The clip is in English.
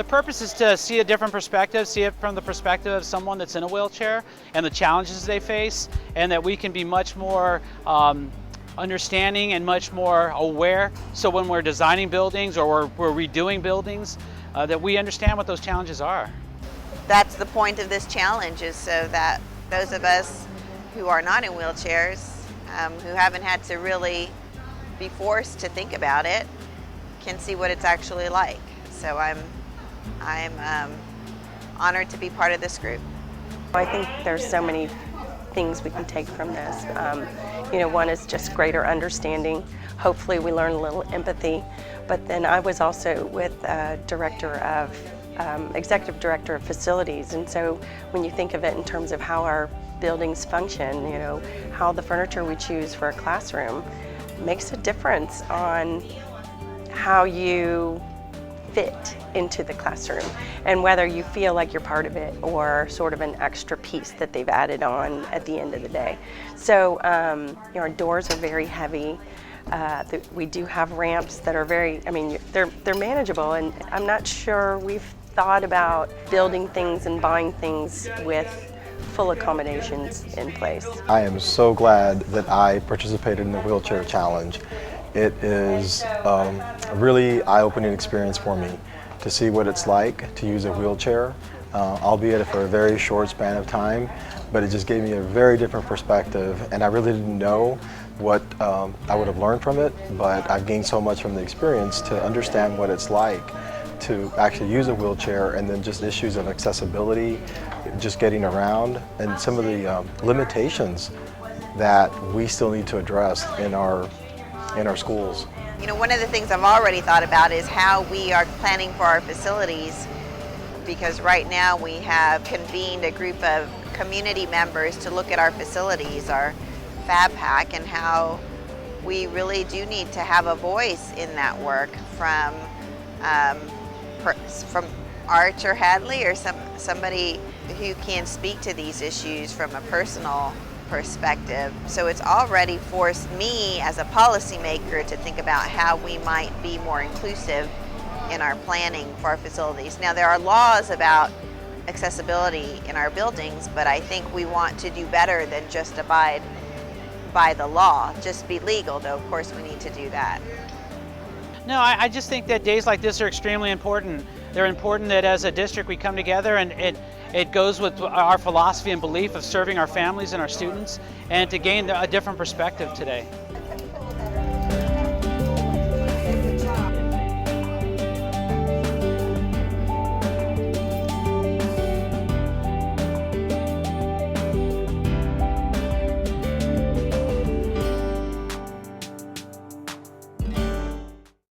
The purpose is to see a different perspective, see it from the perspective of someone that's in a wheelchair and the challenges they face, and that we can be much more understanding and much more aware. So when we're designing buildings or we're redoing buildings, that we understand what those challenges are. That's the point of this challenge, is so that those of us who are not in wheelchairs, who haven't had to really be forced to think about it, can see what it's actually like. So I'm honored to be part of this group. I think there's so many things we can take from this. One is just greater understanding. Hopefully we learn a little empathy. But then I was also with executive director of facilities, and so when you think of it in terms of how our buildings function, how the furniture we choose for a classroom makes a difference on how you fit into the classroom and whether you feel like you're part of it or sort of an extra piece that they've added on at the end of the day. So our doors are very heavy. We do have ramps that are they're manageable, and I'm not sure we've thought about building things and buying things with full accommodations in place. I am so glad that I participated in the Wheelchair Challenge. It is a really eye-opening experience for me to see what it's like to use a wheelchair, albeit for a very short span of time, but it just gave me a very different perspective, and I really didn't know what I would have learned from it, but I've gained so much from the experience to understand what it's like to actually use a wheelchair, and then just issues of accessibility, just getting around, and some of the limitations that we still need to address in our schools. One of the things I've already thought about is how we are planning for our facilities, because right now we have convened a group of community members to look at our facilities, our Fab Pack, and how we really do need to have a voice in that work from Arch or Hadley, or somebody who can speak to these issues from a personal perspective. So it's already forced me as a policymaker to think about how we might be more inclusive in our planning for our facilities. Now, there are laws about accessibility in our buildings, but I think we want to do better than just abide by the law, just be legal, though of course we need to do that. No, I just think that days like this are extremely important. They're important that as a district we come together, and it goes with our philosophy and belief of serving our families and our students, and to gain a different perspective today.